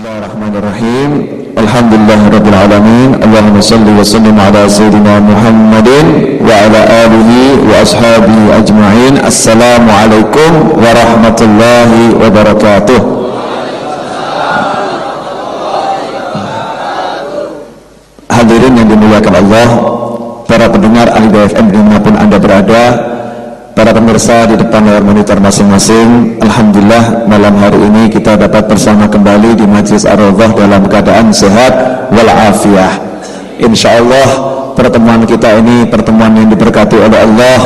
Bismillahirrahmanirrahim. Alhamdulillahirabbil alamin. Allahumma shalli wa sallim ala sayyidina Muhammadin wa ala alihi wa ashabihi ajma'in. Assalamualaikum warahmatullahi wabarakatuh. Hadirin yang dimuliakan Allah, para pendengar Al-Hidayah FM dimanapun Anda berada, para pemirsa di depan layar monitor masing-masing, alhamdulillah malam hari ini kita dapat bersama kembali di Majlis Ar-Rawdah dalam keadaan sehat walafiat. Insyaallah pertemuan kita ini pertemuan yang diberkati oleh Allah.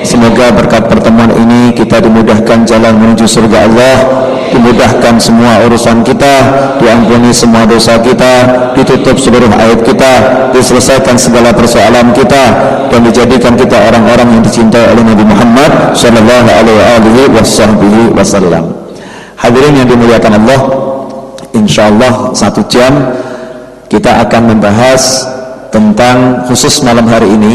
Semoga berkat pertemuan ini kita dimudahkan jalan menuju surga Allah, dimudahkan semua urusan kita, diampuni semua dosa kita, ditutup seluruh aib kita, diselesaikan segala persoalan kita, dan dijadikan kita orang-orang yang dicintai oleh Nabi Muhammad sallallahu alaihi wasallam. Hadirin yang dimuliakan Allah, insyaallah 1 jam kita akan membahas tentang khusus malam hari ini.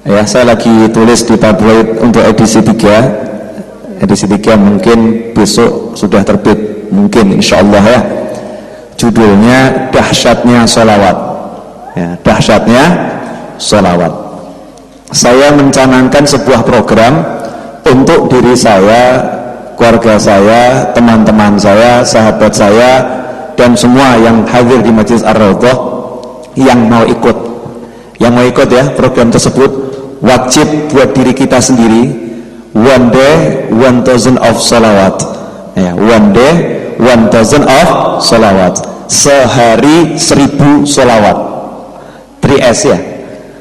Ya, saya lagi tulis di tabloid untuk edisi 3. Edisi 3 mungkin besok sudah terbit, mungkin insyaallah ya. Judulnya Dahsyatnya Sholawat. Ya, dahsyatnya sholawat. Saya mencanangkan sebuah program untuk diri saya, keluarga saya, teman-teman saya, sahabat saya, dan semua yang hadir di Majlis Ar-Rawdah yang mau ikut. Yang mau ikut ya, program tersebut wajib buat diri kita sendiri. One day 1000 of salawat. Ya, one day 1000 of salawat. Sehari 1000 salawat. 3S ya.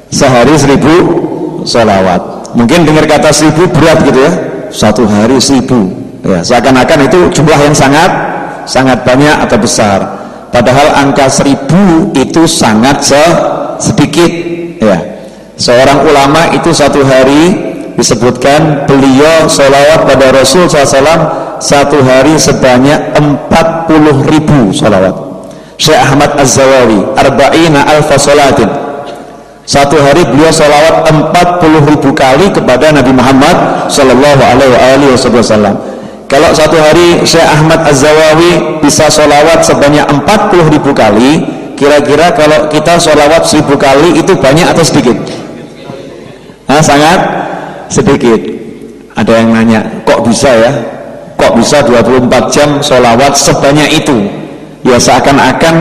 Sehari 1000 salawat. Mungkin dengar kata 1000 berat gitu ya. 1 hari 1000. Ya, seakan-akan itu jumlah yang sangat banyak atau besar. Padahal angka 1000 itu sangat sedikit ya. Seorang ulama itu 1 hari disebutkan beliau sholawat pada Rasul SAW 1 hari sebanyak 40.000 sholawat. Syekh Ahmad Az-Zawawi arba'ina alfa sholatin, 1 hari beliau sholawat 40.000 kali kepada Nabi Muhammad sallallahu alaihi wasallam. Kalau 1 hari Syekh Ahmad Az-Zawawi bisa sholawat sebanyak 40.000 kali, kira-kira kalau kita sholawat 1000 kali itu banyak atau sedikit? Sangat sedikit. Ada yang nanya, kok bisa ya? Kok bisa 24 jam sholawat sebanyak itu? Ya seakan-akan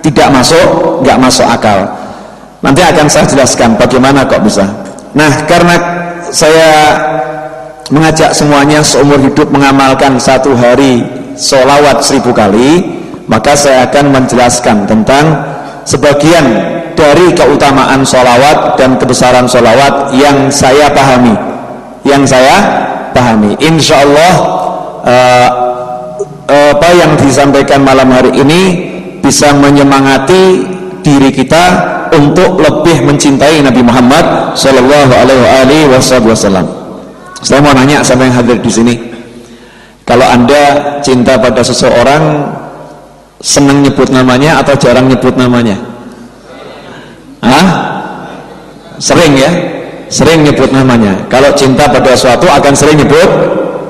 nggak masuk akal. Nanti akan saya jelaskan bagaimana kok bisa. Nah, karena saya mengajak semuanya seumur hidup mengamalkan 1 hari sholawat 1000 kali, maka saya akan menjelaskan tentang sebagian dari keutamaan sholawat dan kebesaran sholawat yang saya pahami. Insya Allah apa yang disampaikan malam hari ini bisa menyemangati diri kita untuk lebih mencintai Nabi Muhammad sallallahu alaihi wasallam. Saya mau nanya sama yang hadir di sini, kalau Anda cinta pada seseorang, senang nyebut namanya atau jarang nyebut namanya? Sering ya? Sering nyebut namanya. Kalau cinta pada suatu akan sering nyebut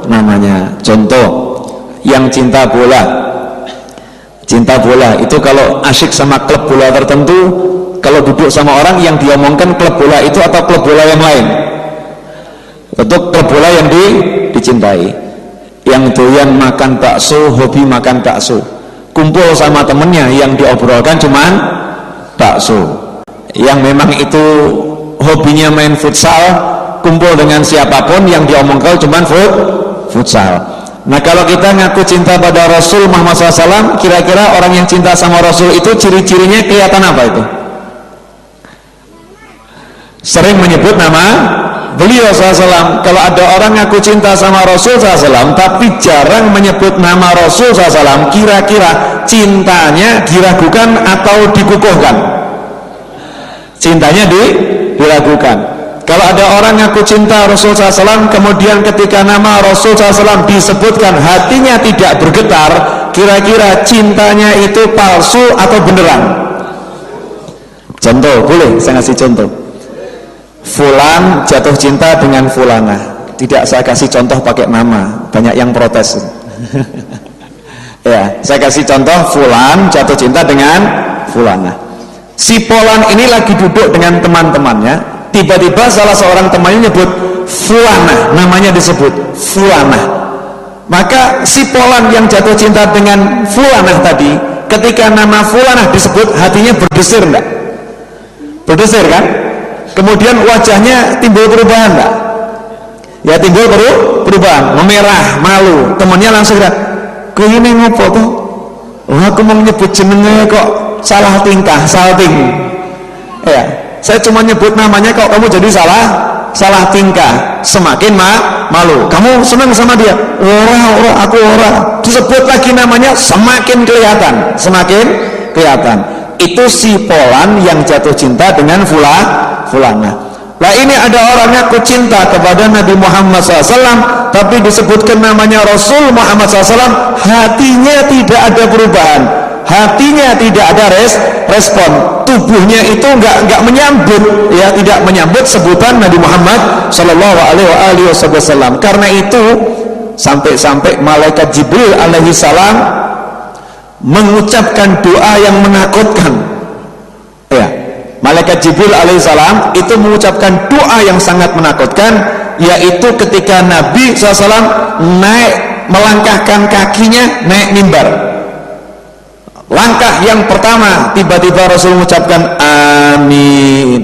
namanya. Contoh, yang cinta bola itu kalau asyik sama klub bola tertentu, kalau duduk sama orang yang diomongkan klub bola itu atau klub bola yang lain? Untuk klub bola yang dicintai. Yang doyan makan bakso, hobi makan bakso, kumpul sama temennya yang diobrolkan cuman bakso. Yang memang itu hobinya main futsal, kumpul dengan siapapun yang diomongkan cuman futsal. Nah, kalau kita ngaku cinta pada Rasul Muhammad SAW, kira-kira orang yang cinta sama Rasul itu ciri-cirinya kelihatan apa itu? Sering menyebut nama beliau SAW. Kalau ada orang ngaku cinta sama Rasul SAW tapi jarang menyebut nama Rasul SAW, kira-kira cintanya diragukan atau dikukuhkan? Cintanya diragukan. Kalau ada orang ngaku cinta Rasul SAW, kemudian ketika nama Rasul SAW disebutkan hatinya tidak bergetar, kira-kira cintanya itu palsu atau beneran? Contoh, boleh saya kasih contoh. Fulan jatuh cinta dengan Fulana. Tidak saya kasih contoh pakai nama, banyak yang protes. Ya, saya kasih contoh, fulan jatuh cinta dengan fulana. Si Polan ini lagi duduk dengan teman-temannya, tiba-tiba salah seorang temannya nyebut fulana, namanya disebut fulana. Maka si Polan yang jatuh cinta dengan fulana tadi, ketika nama fulana disebut, hatinya berdesir enggak? Berdesir kan? Kemudian wajahnya timbul perubahan enggak? Ya timbul perubahan, memerah, malu. Temannya langsung bilang, "Kowe ini ngopo to? Oh, aku mau nyebut jenenge kok salah tingkah, salting." Ya, saya cuma nyebut namanya kok kamu jadi salah tingkah. Semakin malu. Kamu senang sama dia? Ora, aku ora. Disebut lagi namanya, semakin kelihatan. Itu si Polan yang jatuh cinta dengan fulana. Nah ini ada orang ngaku cinta kepada Nabi Muhammad SAW, tapi disebutkan namanya Rasul Muhammad SAW, hatinya tidak ada perubahan, hatinya tidak ada respon, tubuhnya itu nggak menyambut, ya tidak menyambut sebutan Nabi Muhammad SAW. Karena itu sampai-sampai malaikat Jibril alaihi salam mengucapkan doa yang menakutkan. Ya, malaikat Jibril alaihissalam itu mengucapkan doa yang sangat menakutkan, yaitu ketika Nabi SAW naik, melangkahkan kakinya naik mimbar. Langkah yang pertama tiba-tiba Rasul mengucapkan amin.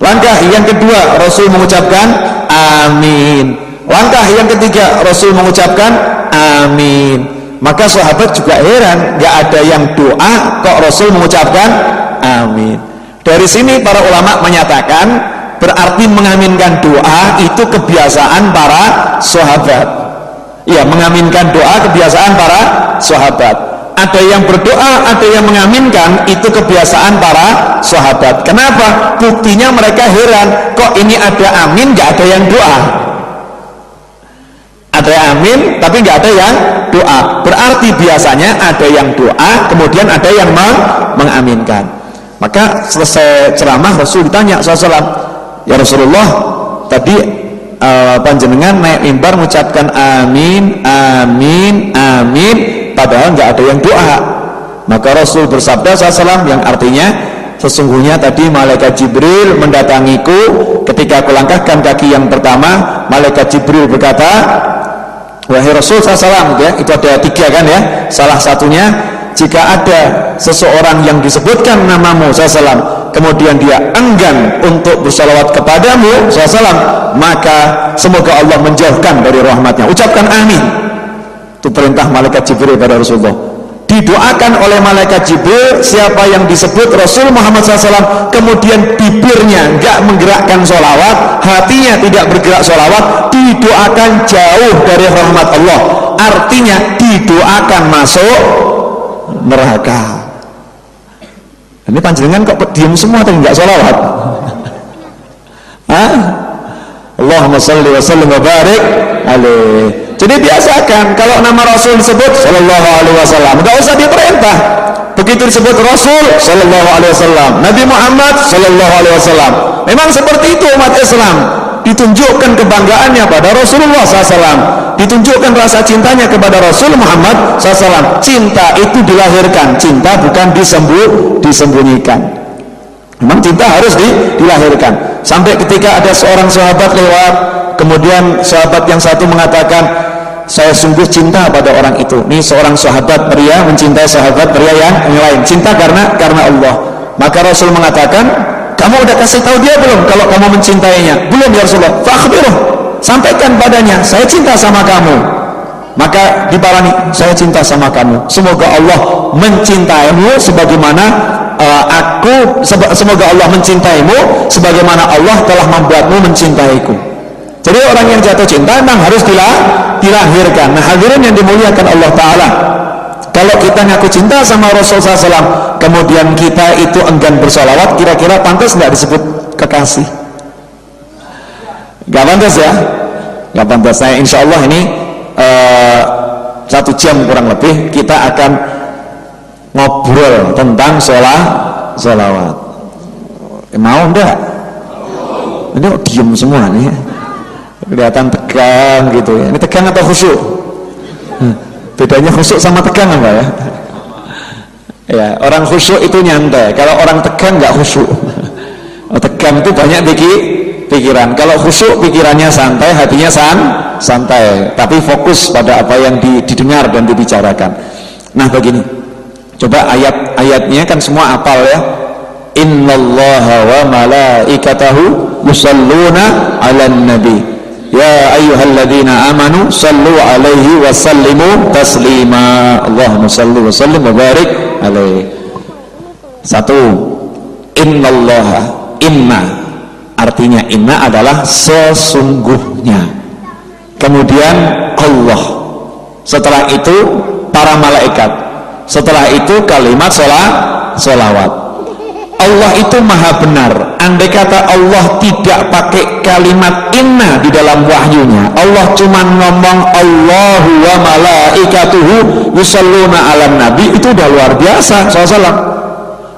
Langkah yang kedua Rasul mengucapkan amin. Langkah yang ketiga Rasul mengucapkan amin. Maka sahabat juga heran, gak ada yang doa kok Rasul mengucapkan amin. Dari sini para ulama menyatakan berarti mengaminkan doa itu kebiasaan para sahabat. Ya, mengaminkan doa kebiasaan para sahabat. Ada yang berdoa, ada yang mengaminkan, itu kebiasaan para sahabat. Kenapa? Buktinya mereka heran, kok ini ada amin gak ada yang doa. Ada amin tapi nggak ada yang doa. Berarti biasanya ada yang doa, kemudian ada yang mengaminkan. Maka selesai ceramah Rasul ditanya SAW, "Ya Rasulullah, tadi panjenengan naik mimbar mengucapkan amin, amin, amin, padahal nggak ada yang doa." Maka Rasul bersabda SAW yang artinya, "Sesungguhnya tadi malaikat Jibril mendatangiku ketika aku langkahkan kaki yang pertama. Malaikat Jibril berkata, 'Wahai Rasul SAW,' ya, itu ada 3 kan ya. Salah satunya, jika ada seseorang yang disebutkan namamu SAW, kemudian dia enggan untuk bersalawat kepadamu SAW, maka semoga Allah menjauhkan dari rahmatnya. Ucapkan amin." Itu perintah malaikat Jibril pada Rasulullah. Didoakan oleh malaikat Jibril siapa yang disebut Rasul Muhammad SAW, kemudian bibirnya enggak menggerakkan sholawat, hatinya tidak bergerak sholawat, didoakan jauh dari rahmat Allah. Artinya didoakan masuk neraka. Ini panjenengan kok diam semua tapi enggak sholawat? Allahumma shalli wa sallim wa barik alaihi. Jadi biasakan kalau nama Rasul disebut sallallahu alaihi wasallam, enggak usah diperintah. Begitu disebut Rasul sallallahu alaihi wasallam, Nabi Muhammad sallallahu alaihi wasallam, memang seperti itu umat Islam. Ditunjukkan kebanggaannya pada Rasulullah SAW, ditunjukkan rasa cintanya kepada Rasul Muhammad SAW. Cinta itu dilahirkan, cinta bukan disembunyikan. Memang cinta harus dilahirkan. Sampai ketika ada seorang sahabat lewat, kemudian sahabat yang satu mengatakan, "Saya sungguh cinta pada orang itu." Ini seorang sahabat pria mencintai sahabat pria yang lain, cinta karena Allah. Maka Rasul mengatakan, "Kamu udah kasih tahu dia belum kalau kamu mencintainya?" "Belum ya Rasulullah." "Fakhbiruh, sampaikan padanya saya cinta sama kamu." Maka diparani, "Saya cinta sama kamu. Semoga Allah mencintaimu sebagaimana semoga Allah mencintaimu sebagaimana Allah telah membuatmu mencintaiku." Jadi orang yang jatuh cinta memang harus dilahirkan. Nah, hadirin yang dimuliakan Allah Ta'ala, kalau kita ngaku cinta sama Rasulullah SAW, kemudian kita itu enggan bersolawat, kira-kira pantas nggak disebut kekasih? Gak pantas ya? Gak pantas. Nah, insya Allah ini 1 jam kurang lebih kita akan ngobrol tentang sholawat. Mau enggak? Ini kok diem semua nih, kelihatan tegang gitu ya. Ini tegang atau khusyuk? Bedanya khusyuk sama tegang apa ya? Ya, orang khusyuk itu nyantai. Kalau orang tegang nggak khusyuk. Tegang itu banyak pikiran. Kalau khusyuk pikirannya santai, hatinya santai. Tapi fokus pada apa yang didengar dan dibicarakan. Nah begini, coba ayat-ayatnya kan semua hafal ya. Innallaha wa malaikatahu yusalluna 'alan nabi. Ya ayyuhalladzina amanu sallu alaihi wa sallimu taslima. Allahumma salli wa sallim wa barik alaihi. Satu, innallaha, inna artinya inna adalah sesungguhnya. Kemudian Allah. Setelah itu para malaikat. Setelah itu kalimat sholawat. Allah itu maha benar. Andai kata Allah tidak pakai kalimat inna di dalam wahyunya, Allah cuma ngomong Allahu wa malaikatuhu yusalluna 'alan nabi, itu udah luar biasa. SAW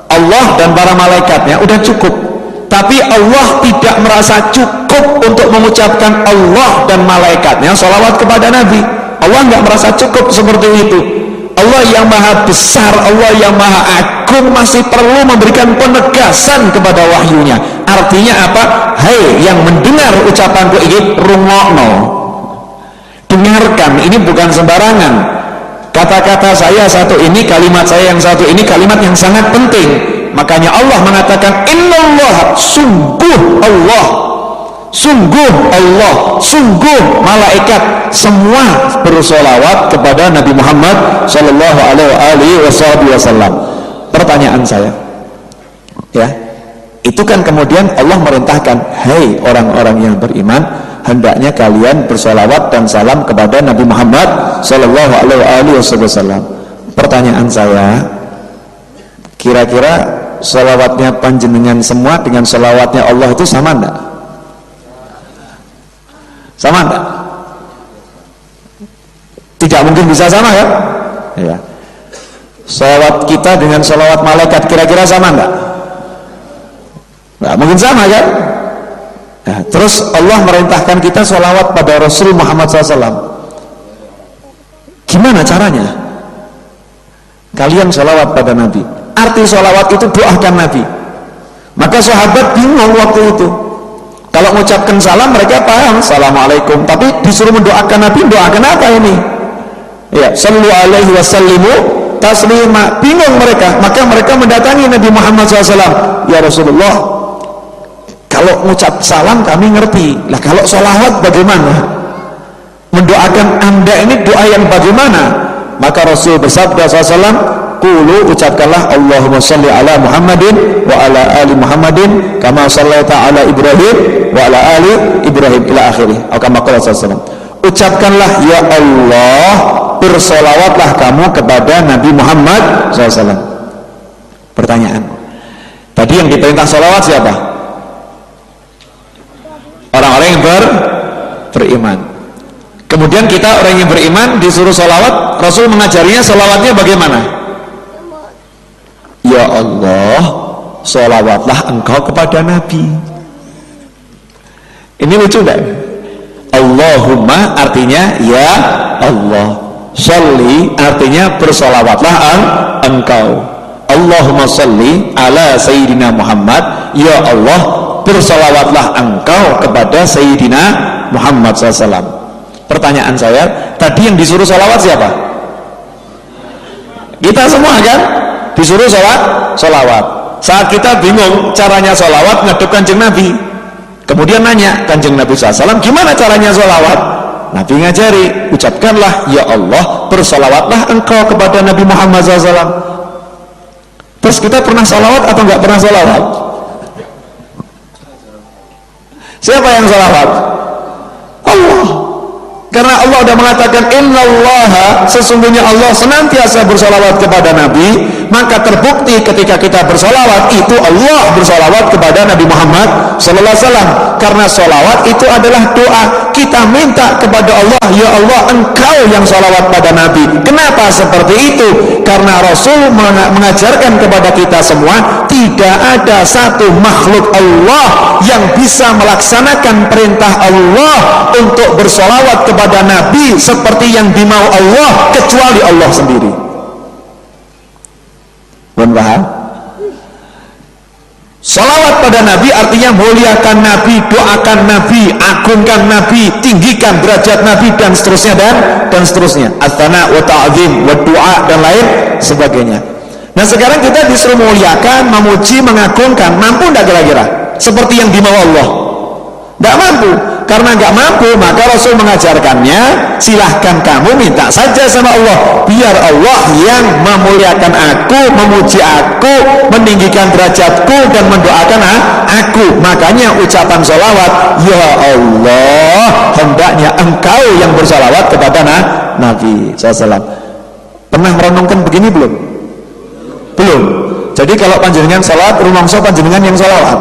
Allah dan para malaikatnya udah cukup. Tapi Allah tidak merasa cukup untuk mengucapkan Allah dan malaikatnya sholawat kepada Nabi. Allah nggak merasa cukup seperti itu. Allah yang maha besar, Allah yang maha agung masih perlu memberikan penegasan kepada wahyunya. Artinya apa? Hai yang mendengar ucapanku ini, rungokno, dengarkan, ini bukan sembarangan. Kata-kata saya satu ini, kalimat saya yang satu ini, kalimat yang sangat penting. Makanya Allah mengatakan innallah, sungguh Allah, sungguh Allah, sungguh malaikat, semua bersolawat kepada Nabi Muhammad Sallallahu Alaihi Wasallam. Pertanyaan saya, ya, itu kan kemudian Allah merintahkan, hai orang-orang yang beriman, hendaknya kalian bersolawat dan salam kepada Nabi Muhammad Sallallahu Alaihi Wasallam. Pertanyaan saya, kira-kira solawatnya panjenengan semua dengan solawatnya Allah itu sama enggak? Sama enggak? Tidak mungkin bisa sama kan? Ya. Sholawat kita dengan sholawat malaikat kira-kira sama enggak? Enggak mungkin sama kan? Nah, terus Allah merintahkan kita sholawat pada Rasul Muhammad SAW. Gimana caranya? Kalian sholawat pada Nabi. Arti sholawat itu doakan Nabi. Maka sahabat bingung waktu itu. Kalau mengucapkan salam mereka paham Assalamualaikum, tapi disuruh mendoakan Nabi, doakan apa ini? Ya, sallu alaihi wasallimu taslima. Bingung mereka, maka mereka mendatangi Nabi Muhammad SAW. Ya Rasulullah, kalau mengucap salam kami ngerti, lah kalau sholawat bagaimana? Mendoakan anda ini doa yang bagaimana? Maka Rasul bersabda SAW, qulu, ucapkanlah Allahumma sholli ala Muhammadin wa ala ali Muhammadin kama shallaita ala Ibrahim wa ala ali Ibrahim ila akhirih. Ucapkanlah ya Allah, bersolawatlah kamu kepada Nabi Muhammad SAW. Pertanyaan, tadi yang diperintah solawat siapa? Orang-orang yang beriman. Kemudian kita orang yang beriman disuruh solawat. Rasul mengajarinya solawatnya bagaimana? Ya Allah, sholawatlah engkau kepada Nabi. Ini lucu gak? Allahumma artinya ya Allah, sholli artinya bersolawatlah engkau. Allahumma sholli ala Sayyidina Muhammad. Ya Allah, bersolawatlah engkau kepada Sayyidina Muhammad SAW. Pertanyaan saya, tadi yang disuruh sholawat siapa? Kita semua kan? Disuruh sholawat. Saat kita bingung caranya sholawat, ngadep Kanjeng Nabi. Kemudian nanya Kanjeng Nabi SAW, gimana caranya sholawat? Nabi ngajari, ucapkanlah ya Allah, bersolawatlah engkau kepada Nabi Muhammad SAW. Terus kita pernah sholawat atau nggak pernah sholawat? Siapa yang sholawat? Allah. Karena Allah sudah mengatakan innallaha, sesungguhnya Allah senantiasa bersolawat kepada Nabi. Maka terbukti ketika kita bersolawat itu Allah bersolawat kepada Nabi Muhammad Muhammad sallallahu alaihi wasallam. Karena sholawat itu adalah doa. Kita minta kepada Allah, ya Allah, Engkau yang sholawat pada Nabi. Kenapa seperti itu? Karena Rasul mengajarkan kepada kita semua, tidak ada satu makhluk Allah yang bisa melaksanakan perintah Allah untuk bersolawat kepada Nabi seperti yang dimau Allah kecuali Allah sendiri. Belum paham? Salawat pada Nabi artinya muliakan Nabi, doakan Nabi, agungkan Nabi, tinggikan derajat Nabi, dan seterusnya dan seterusnya. As-sana wa ta'zim wa du'a dan lain sebagainya. Nah sekarang kita disuruh muliakan, memuji, mengagungkan. Mampu tidak kira-kira? Seperti yang dimau Allah? Tidak mampu. Karena nggak mampu, maka Rasul mengajarkannya, silahkan kamu minta saja sama Allah, biar Allah yang memuliakan aku, memuji aku, meninggikan derajatku, dan mendoakan aku. Makanya ucapan sholawat, ya Allah, hendaknya Engkau yang bersolawat kepada Nabi SAW. Pernah merenungkan begini belum? Belum. Jadi kalau panjenengan sholawat, rumangsa panjenengan yang sholawat.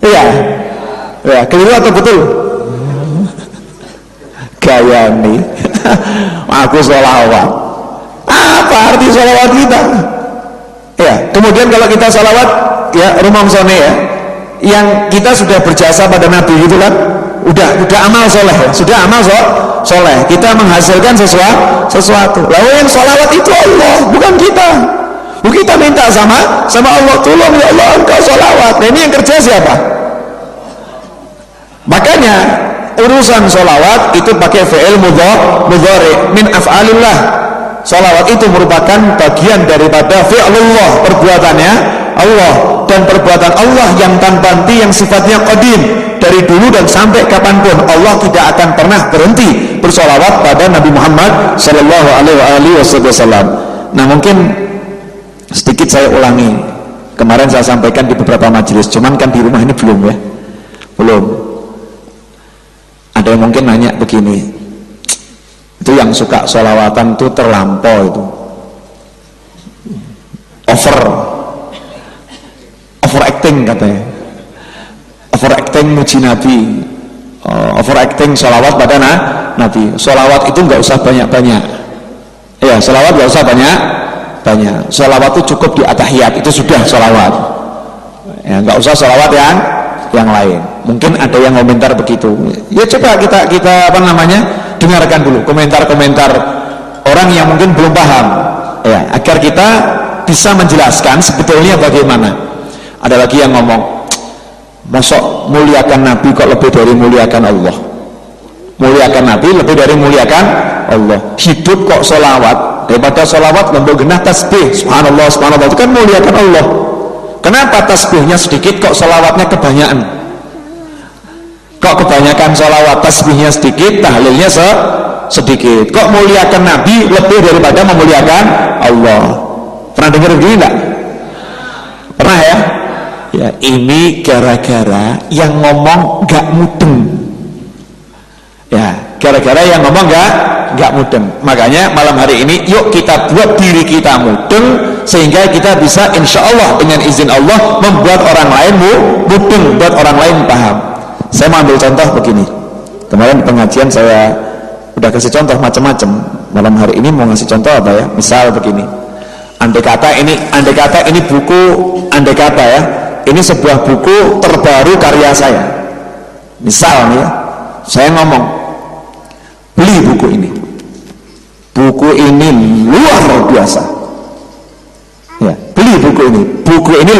Iya. Ya, keliru atau betul? Gaya nih. Aku sholawat. Apa arti sholawat kita? Ya, kemudian kalau kita sholawat, ya rumangsone ya, yang kita sudah berjasa pada Nabi gitu kan, udah amal soleh, sudah amal soleh. Kita menghasilkan sesuatu. Lalu yang sholawat itu Allah, bukan kita. Kita minta sama Allah, tolong ya Allah Engkau sholawat. Nah, ini yang kerja siapa? Makanya urusan sholawat itu pakai fi'il mudhari min af'alillah. Sholawat itu merupakan bagian daripada fi'lullah, perbuatannya Allah, dan perbuatan Allah yang tanpa henti, yang sifatnya qadim, dari dulu dan sampai kapanpun Allah tidak akan pernah berhenti bersolawat pada Nabi Muhammad sallallahu alaihi wasallam. Nah mungkin sedikit saya ulangi, kemarin saya sampaikan di beberapa majelis, cuman kan di rumah ini belum ya, belum. Ada yang mungkin nanya begini, itu yang suka sholawatan itu terlampau, itu overacting katanya, overacting muji Nabi, overacting sholawat pada Nabi. Sholawat itu nggak usah banyak-banyak, ya sholawat nggak usah banyak. Sholawat itu cukup di atahiyat, itu sudah sholawat, ya nggak usah sholawat yang lain. Mungkin ada yang komentar begitu. Ya coba kita apa namanya, dengarkan dulu komentar-komentar orang yang mungkin belum paham, ya, agar kita bisa menjelaskan sebetulnya bagaimana. Ada lagi yang ngomong, mosok muliakan Nabi kok lebih dari muliakan Allah? Muliakan Nabi lebih dari muliakan Allah. Hidup kok sholawat, daripada sholawat lembut genah tasbih, subhanallah subhanallah, itu kan muliakan Allah. Kenapa tasbihnya sedikit kok sholawatnya kebanyakan? Kok kebanyakan sholawat, tasbihnya sedikit, tahlilnya sedikit? Kok muliakan Nabi lebih daripada memuliakan Allah? Pernah dengar begini enggak? Pernah ya? Ya, ini gara-gara yang ngomong gak mudeng. Ya, gara-gara yang ngomong gak mudeng. Makanya malam hari ini yuk kita buat diri kita mudeng, sehingga kita bisa insya Allah dengan izin Allah membuat orang lain mudeng, buat orang lain paham. Saya mau ambil contoh begini. Kemarin di pengajian saya udah kasih contoh macam-macam. Malam hari ini mau ngasih contoh apa ya? Misal begini. Andai kata ini buku, andai kata ya, ini sebuah buku terbaru karya saya. Misal nih ya, saya ngomong, beli buku ini. Buku ini luar biasa. Ya, beli buku ini. Buku ini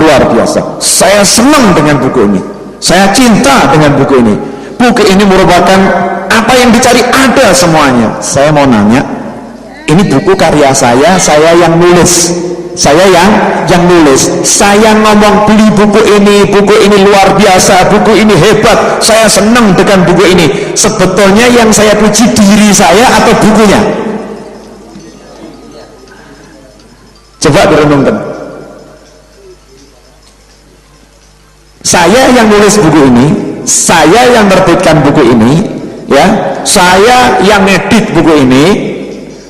luar biasa. Saya senang dengan buku ini. Saya cinta dengan buku ini. Buku ini merupakan apa yang dicari ada semuanya. Saya mau nanya, ini buku karya saya yang nulis. Saya yang nulis. Saya ngomong beli buku ini luar biasa, buku ini hebat, saya senang dengan buku ini. Sebetulnya yang saya puji diri saya atau bukunya? Coba direnungkan. Saya yang nulis buku ini, saya yang menerbitkan buku ini, ya, saya yang ngedit buku ini,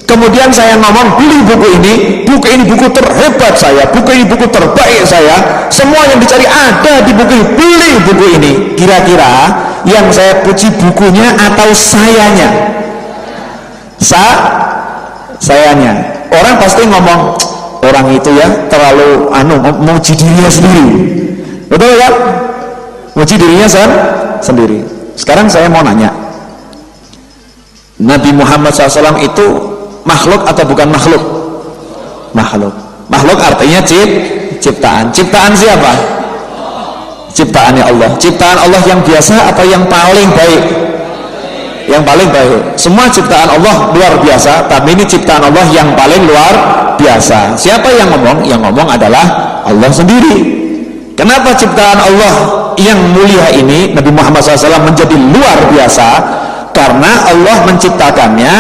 Kemudian saya ngomong, beli buku ini buku terhebat saya, buku ini buku terbaik saya, semua yang dicari ada di buku ini, beli buku ini. Kira-kira yang saya puji bukunya atau sayanya? Sayanya. Orang pasti ngomong, orang itu ya terlalu muji dirinya sendiri. Betul kan? Muji dirinya sendiri. Sekarang saya mau nanya, Nabi Muhammad SAW itu makhluk atau bukan makhluk? Makhluk artinya ciptaan. Ciptaan siapa? Ciptaannya Allah. Ciptaan Allah yang biasa atau yang paling baik? Yang paling baik. Semua ciptaan Allah luar biasa, tapi ini ciptaan Allah yang paling luar biasa. Siapa yang ngomong? Yang ngomong adalah Allah sendiri. Kenapa ciptaan Allah yang mulia ini, Nabi Muhammad SAW, menjadi luar biasa? Karena Allah menciptakannya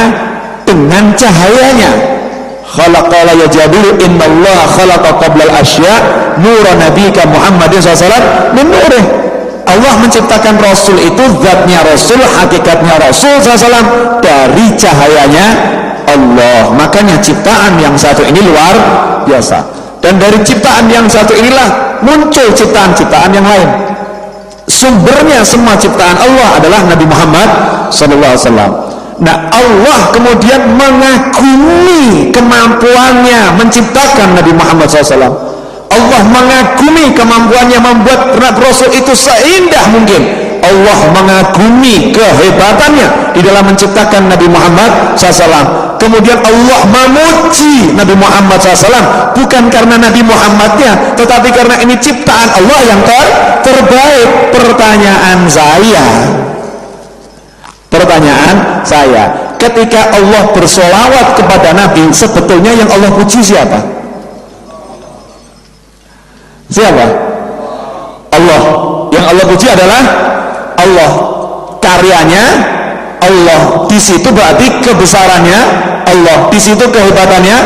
dengan cahayanya. Khalaqala yajadilu innallaha khalaqa qablal asya nura nabika Muhammadin SAW min nurih. Allah menciptakan Rasul itu, zatnya Rasul, hakikatnya Rasul SAW, dari cahayanya Allah. Makanya ciptaan yang satu ini luar biasa. Dan dari ciptaan yang satu inilah muncul ciptaan-ciptaan yang lain. Sumbernya semua ciptaan Allah adalah Nabi Muhammad SAW. Nah, Allah kemudian mengagumi kemampuannya menciptakan Nabi Muhammad SAW. Allah mengagumi kemampuannya membuat Rasul itu seindah mungkin. Allah mengagumi kehebatannya di dalam menciptakan Nabi Muhammad SAW. Kemudian Allah memuji Nabi Muhammad SAW, bukan karena Nabi Muhammadnya, tetapi karena ini ciptaan Allah yang terbaik. Pertanyaan saya, ketika Allah bersolawat kepada Nabi, sebetulnya yang Allah puji siapa? Allah. Yang Allah puji adalah Allah. Karyanya Allah. Di situ berarti kebesarannya Allah. Di situ kehebatannya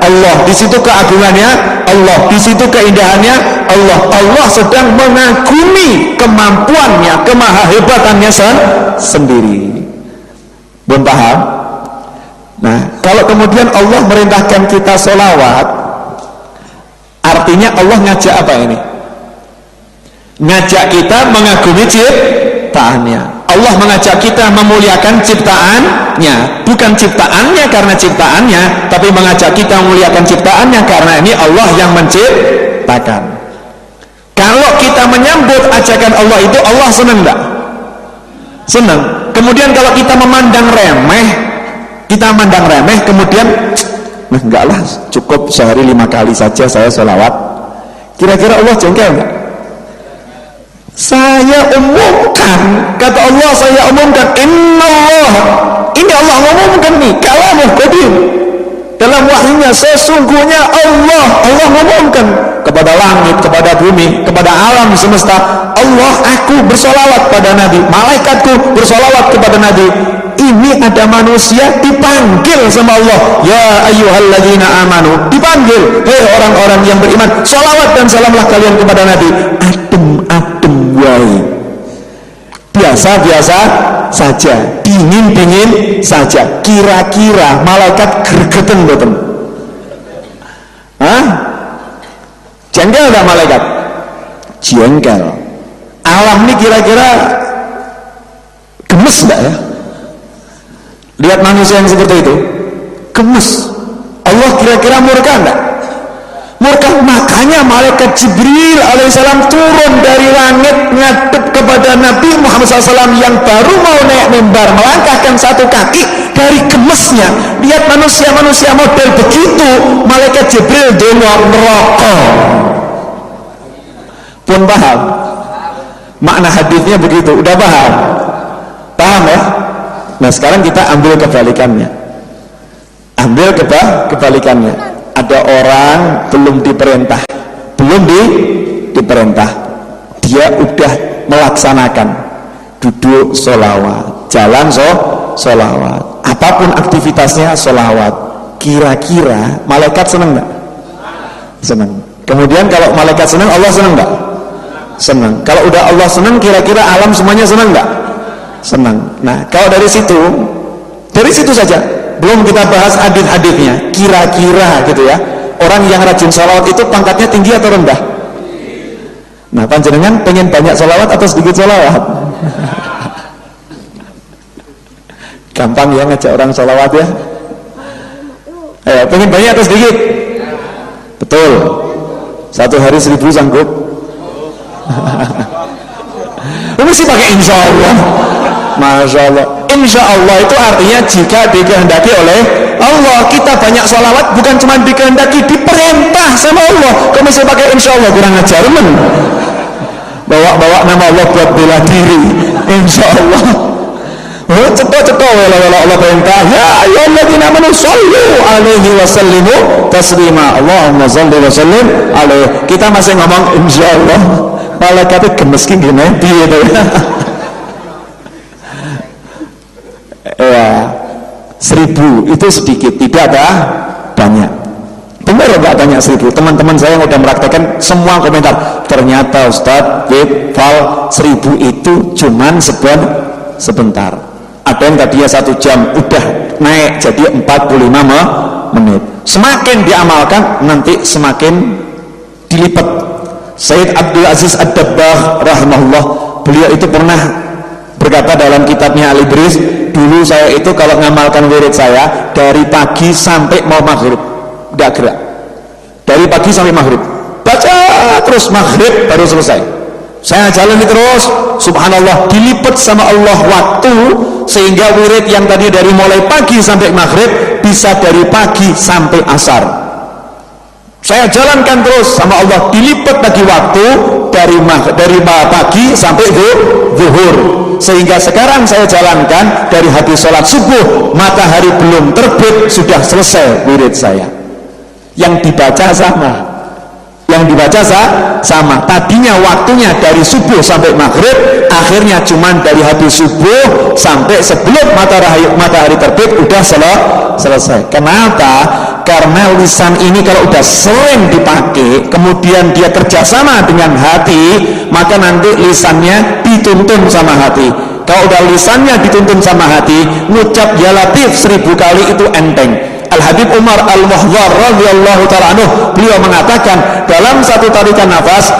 Allah. Di situ keagungannya Allah. Di situ keindahannya Allah. Allah sedang mengagumi kemampuannya, kemahahebatannya sendiri. Belum paham? Nah, kalau kemudian Allah merintahkan kita sholawat, artinya Allah ngajak apa ini? Ngajak kita mengagumi ciptaannya. Allah mengajak kita memuliakan ciptaannya, bukan ciptaannya karena ciptaannya, tapi mengajak kita memuliakan ciptaannya karena ini Allah yang menciptakan. Kalau kita menyambut ajakan Allah itu, Allah senang enggak? Senang. Kemudian kalau kita memandang remeh, kemudian enggak lah, cukup sehari 5 kali saja saya sholawat, kira-kira Allah jengkel enggak? Saya umumkan, kata Allah, saya umumkan, innallah, ini Allah umumkan nih, kalamuh qadim, dalam wahyunya, sesungguhnya Allah mengumumkan kepada langit, kepada bumi, kepada alam semesta, Allah, aku bersolawat pada Nabi, malaikatku bersolawat kepada Nabi. Ini ada manusia dipanggil sama Allah, ya ayyuhalladzina amanu, dipanggil, hei orang-orang yang beriman, solawat dan salamlah kalian kepada Nabi. Adem wai, biasa-biasa saja, dingin-dingin saja. Kira-kira malaikat gergeten boten? Jengkel gak malaikat? Jengkel. Alam ini kira-kira gemes gak ya? Lihat manusia yang seperti itu, gemes. Allah kira-kira murka enggak? Murka. Makanya malaikat Jibril alaihissalam turun dari langit ngadep kepada Nabi Muhammad SAW yang baru mau naik mimbar, melangkahkan satu kaki. Dari gemesnya lihat manusia-manusia model begitu, malaikat Jibril dongo neraka. Pun paham makna hadisnya begitu? Udah paham ya? Nah, sekarang kita ambil kebalikannya. Ada orang belum diperintah, dia udah melaksanakan, duduk sholawat, jalan sholawat, apapun aktivitasnya sholawat. Kira-kira malaikat senang nggak? Senang. Kemudian kalau malaikat senang, Allah senang nggak? Senang. Kalau udah Allah senang, kira-kira alam semuanya senang nggak? Senang. Nah, kalau dari situ saja, belum kita bahas hadis-hadisnya. Kira-kira gitu ya, orang yang rajin sholawat itu pangkatnya tinggi atau rendah? Nah, panjenengan pengen banyak sholawat atau sedikit sholawat? Gampang ya ngajak orang sholawat ya. Pengen banyak atau sedikit? Betul. 1 hari 1000 sanggup? Mesti pakai insya Allah. Masya Allah. Insya Allah itu artinya jika dikehendaki oleh Allah. Kita banyak sholawat bukan cuma dikehendaki, diperintah sama Allah. Kok mesti pakai insya Allah? Kurang ajar men. Bawa nama Allah buat bela diri. Insya Allah. Cepat Allah perintah. Ya ayyuhalladzina amanu shollu alaihi wasallimu taslima. Allahumma sholli wa sallim alaihi. Kita masih ngomong insya Allah. Malaikatnya gemes gini piye to ya. 1000 itu sedikit, tidak ada banyak. Benar enggak banyak 1000? Teman-teman saya yang udah meraktekan semua komentar, ternyata Ustadz Fal 1000 itu cuman sebentar. Ada yang tadinya 1 jam udah naik jadi 45 menit. Semakin diamalkan nanti semakin dilipat. Sayyid Abdul Aziz Ad-Dabbagh rahimahullah, beliau itu pernah berkata dalam kitabnya Al-Ibris, dulu saya itu kalau ngamalkan wirid saya dari pagi sampai mau maghrib tidak gerak, dari pagi sampai maghrib baca terus, maghrib baru selesai. Saya jalani terus, subhanallah, dilipat sama Allah waktu, sehingga wirid yang tadi dari mulai pagi sampai maghrib bisa dari pagi sampai asar. Saya jalankan terus sama Allah, dilipat lagi waktu dari pagi sampai zuhur, sehingga sekarang saya jalankan dari habis sholat subuh, matahari belum terbit sudah selesai wirid saya. Yang dibaca sama, tadinya waktunya dari subuh sampai maghrib, akhirnya cuman dari habis subuh sampai sebelum matahari terbit udah selesai. Kenapa? Karena lisan ini kalau udah sering dipakai, kemudian dia kerjasama dengan hati, maka nanti lisannya dituntun sama hati. Kalau udah lisannya dituntun sama hati, ngucap ya Latif 1000 kali itu enteng. Al-Habib Umar Al-Muhdhar radhiyallahu ta'ala anhu, beliau mengatakan dalam satu tarikan nafas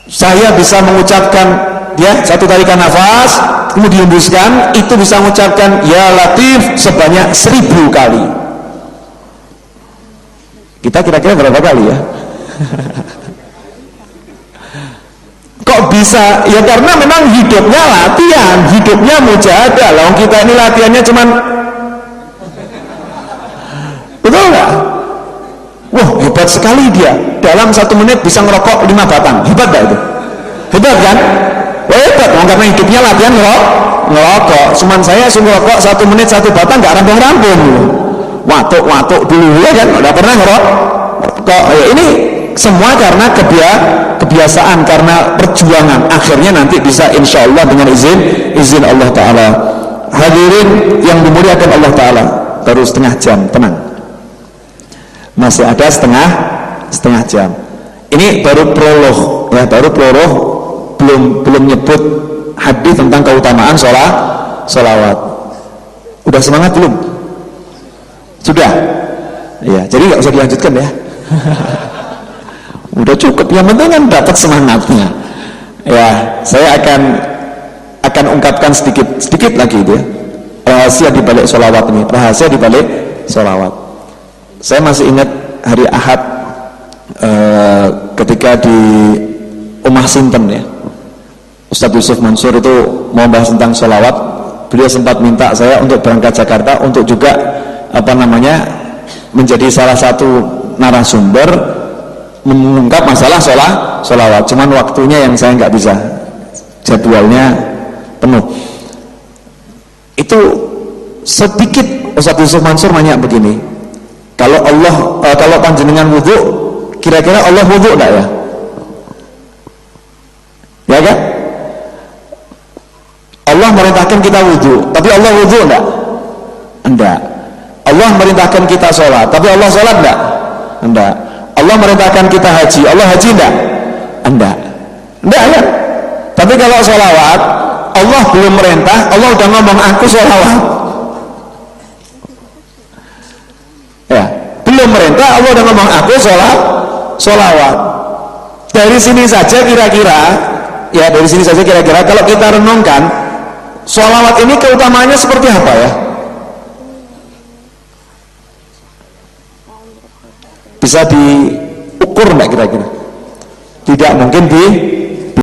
saya bisa mengucapkan ya, satu tarikan nafas kemudian dihembuskan, itu bisa mengucapkan ya Latif sebanyak 1000 kali. Kita kira-kira berapa kali ya? Kok bisa? Ya karena memang hidupnya latihan, hidupnya mujahadah. Lah kita ini latihannya cuman, betul nggak? Wah hebat sekali dia, dalam 1 menit bisa ngerokok 5 batang. Hebat nggak itu? Hebat kan? Hebat, karena hidupnya latihan ngerokok. Cuman saya suruh ngerokok 1 menit 1 batang nggak rampung-rampung. Watuk dulu ya kan, udah pernah ngerokok ya. Ini semua karena kebiasaan, karena perjuangan, akhirnya nanti bisa insya Allah dengan izin Allah Ta'ala. Hadirin yang dimuliakan Allah Ta'ala, baru setengah jam, tenang, masih ada setengah jam. Ini baru prolog ya, belum nyebut hadis tentang keutamaan sholawat. Udah semangat belum? Sudah? Ya, jadi nggak usah dilanjutkan ya. Udah cukup, yang penting kan dapat semangatnya. Ya, saya akan ungkapkan sedikit lagi itu ya, rahasia di balik sholawat ini, rahasia di balik sholawat. Saya masih ingat hari Ahad ketika di Umah Sinten ya, Ustadz Yusuf Mansur itu mau bahas tentang sholawat. Beliau sempat minta saya untuk berangkat Jakarta untuk juga menjadi salah satu narasumber mengungkap masalah sholawat. Cuman waktunya yang saya nggak bisa, jadwalnya penuh. Itu sedikit Ustadz Yusuf Mansur nanya begini, kalau panjenengan wudhu, kira-kira Allah wudhu nggak ya? Ya kan? Allah merintahkan kita wudhu, tapi Allah wudhu nggak? Enggak. Allah merintahkan kita sholat, tapi Allah sholat enggak? Enggak. Allah merintahkan kita haji, Allah haji enggak? Enggak. Enggak ya? Tapi kalau sholawat, Allah belum merintah, Allah udah ngomong aku sholawat. Karena Allah udah ngomong aku sholawat. Dari sini saja kira-kira, ya dari sini saja kira-kira kalau kita renungkan, sholawat ini keutamaannya seperti apa ya? Bisa diukur nggak kira-kira? Tidak mungkin